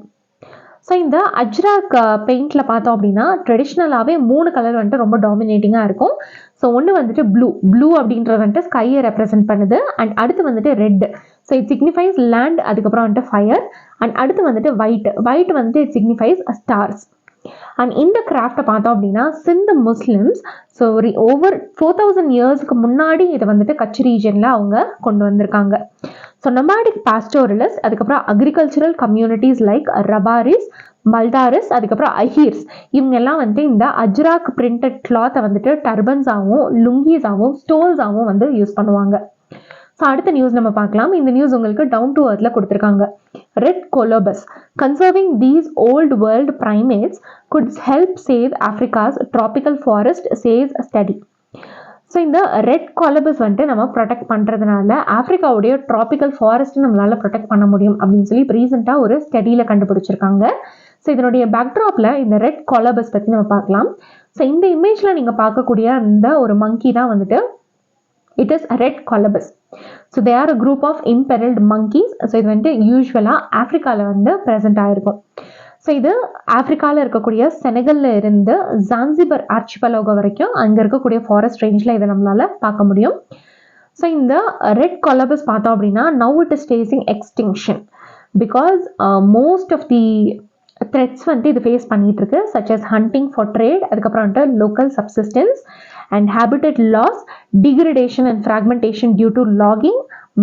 Speaker 1: So இந்த அஜ்ராக் பெயிண்டில் பார்த்தோம் அப்படின்னா ட்ரெடிஷ்னலாகவே 3 கலர் வந்துட்டு ரொம்ப டாமினேட்டிங்காக இருக்கும். ஸோ ஒன்று வந்துட்டு ப்ளூ அப்படின்றது வந்துட்டு ஸ்கையை ரெப்ரசென்ட் பண்ணுது. அண்ட் அடுத்து வந்துட்டு red, so it signifies land, அதுக்கப்புறம் வந்துட்டு ஃபயர். அண்ட் அடுத்து வந்துட்டு ஒயிட் வந்துட்டு இட் சிக்னிஃபைஸ் ஸ்டார்ஸ். அண்ட் இந்த கிராஃப்டை பார்த்தோம் அப்படின்னா சிந்து முஸ்லிம்ஸ் ஸோ ஒரு ஓவர் 4000 இயர்ஸ்க்கு முன்னாடி இதை வந்துட்டு கட்ச் ரீஜனில் அவங்க கொண்டு வந்திருக்காங்க. ஸோ நொமாடிக் பாஸ்டோரலிஸ்ட், அதுக்கப்புறம் அக்ரிகல்ச்சரல் கம்யூனிட்டிஸ் லைக் ரபாரிஸ், மல்தாரிஸ், அதுக்கப்புறம் அஹீர்ஸ், இவங்க எல்லாம் வந்துட்டு இந்த அஜ்ராக் பிரிண்டட் கிளாத்தை வந்துட்டு டர்பன்ஸாகவும் லுங்கீஸாகவும் ஸ்டோல்ஸாகவும் வந்து யூஸ் பண்ணுவாங்க. ஸோ அடுத்த நியூஸ் நம்ம பார்க்கலாம். இந்த நியூஸ் உங்களுக்கு டவுன் டு அர்த்ல கொடுத்துருக்காங்க. Red colobus conserving these old world primates could help save Africa's tropical forest, says study. So இந்த ரெட் கொலபஸ் வந்துட்டு நம்ம ப்ரொடெக்ட் பண்ணுறதுனால ஆஃப்ரிக்காவுடைய ட்ராபிக்கல் ஃபாரஸ்ட் நம்மளால் ப்ரொடெக்ட் பண்ண முடியும் அப்படின்னு சொல்லி இப்போ ரீசெண்டாக ஒரு ஸ்டடியில் கண்டுபிடிச்சிருக்காங்க. ஸோ இதனுடைய பேக்ட்ராப்பில் இந்த ரெட் கொலபஸ் பற்றி நம்ம பார்க்கலாம். ஸோ இந்த இமேஜில் நீங்கள் பார்க்கக்கூடிய அந்த ஒரு மங்கி தான் வந்துட்டு it is red colobus. So they are a group of imperiled monkeys. So இது வந்து யூஸ்வலாக ஆஃப்ரிக்காவில் வந்து ப்ரெசென்ட் ஆகிருக்கும். ஸோ இது ஆஃப்ரிக்காவில் இருக்கக்கூடிய செனகல்ல இருந்து ஜான்சிபர் ஆர்ச்சிபலோகோ வரைக்கும் அங்கே இருக்கக்கூடிய ஃபாரஸ்ட் ரேஞ்சில் இதை நம்மளால் பார்க்க முடியும். ஸோ இந்த ரெட் கொலபஸ் பார்த்தோம் அப்படின்னா now it is facing extinction because most of the threats வந்து இது ஃபேஸ் பண்ணிட்டு இருக்கு, such as hunting for trade, அதுக்கப்புறம் வந்துட்டு local subsistence and habitat loss, degradation and fragmentation due to logging,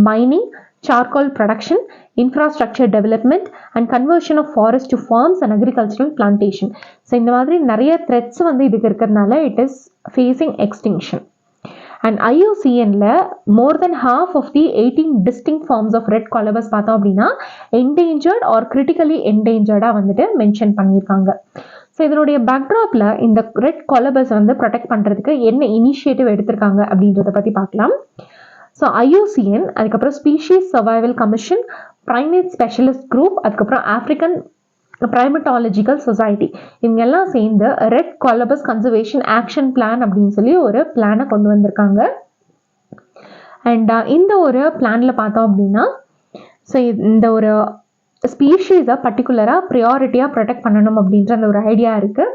Speaker 1: mining, charcoal production, infrastructure development and conversion of forest to farms and agricultural plantation. So இந்த மாதிரி நிறைய threats வந்து இதுக்கு இருக்கிறதுனால it is facing extinction. And IUCNல more than half of the 18 distinct forms of red colobus பார்த்தோம் அப்படின்னா endangered or critically endangered வந்துட்டு mention பண்ணியிருக்காங்க. ஸோ இதனுடைய பேக்ட்ராப்பில் இந்த ரெட் கொலபஸ் வந்து ப்ரொடெக்ட் பண்ணுறதுக்கு என்ன இனிஷியேட்டிவ் எடுத்திருக்காங்க அப்படின்றத பற்றி பார்க்கலாம். ஸோ IUCN, அதுக்கப்புறம் species survival commission, primate specialist group, அதுக்கப்புறம் ஆஃப்ரிக்கன் ப்ரைமட்டாலஜிக்கல் சொசைட்டி, இவங்க எல்லாம் சேர்ந்து ரெட் கொலபஸ் கன்சர்வேஷன் ஆக்ஷன் பிளான் அப்படின்னு சொல்லி ஒரு பிளானை கொண்டு வந்திருக்காங்க. அண்ட் இந்த ஒரு பிளானில் பார்த்தோம் அப்படின்னா ஸோ இந்த ஒரு ஸ்பீஷீஸை பர்டிகுலராக ப்ரியாரிட்டியாக ப்ரொடெக்ட் பண்ணணும் அப்படின்ற அந்த ஒரு ஐடியா இருக்குது.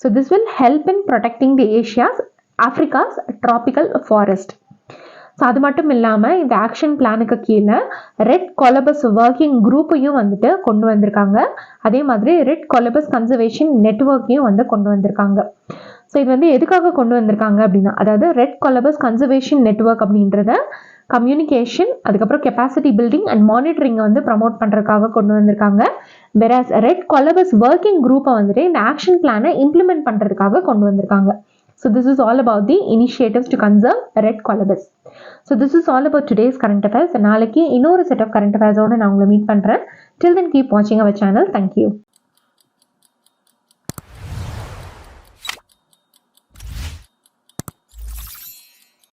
Speaker 1: So this will help in protecting the Africa's tropical forest. So அது மட்டும் இல்லாமல் இந்த ஆக்ஷன் பிளானுக்கு கீழே ரெட் கொலபஸ் ஒர்க்கிங் குரூப்பையும் வந்துட்டு கொண்டு வந்திருக்காங்க. அதே மாதிரி ரெட் கொலபஸ் கன்சர்வேஷன் நெட்வொர்க்கையும் வந்து கொண்டு வந்திருக்காங்க. ஸோ இது வந்து எதுக்காக கொண்டு வந்திருக்காங்க அப்படின்னா, அதாவது ரெட் கொலபஸ் கன்சர்வேஷன் நெட்வொர்க் அப்படின்றத கம்யூனிகேஷன், அதுக்கப்புறம் கெப்பாசிட்டி பில்டிங் அண்ட் மானிட்டரிங்கை வந்து ப்ரமோட் பண்ணுறதுக்காக கொண்டு வந்திருக்காங்க. வெராஸ் ரெட் கொலபஸ் ஒர்க்கிங் குரூப்பை வந்துட்டு இந்த ஆக்ஷன் பிளானை இம்ப்ளிமெண்ட் பண்ணுறதுக்காக கொண்டு வந்திருக்காங்க. So this is all about the initiatives to conserve red colobus. So this is all about today's current affairs. நாளைக்கு இன்னொரு செட் ஆஃப் கரண்ட் அஃபேர்ஸோடு நான் உங்களை மீட் பண்ணுறேன். Till then keep watching our channel. Thank you.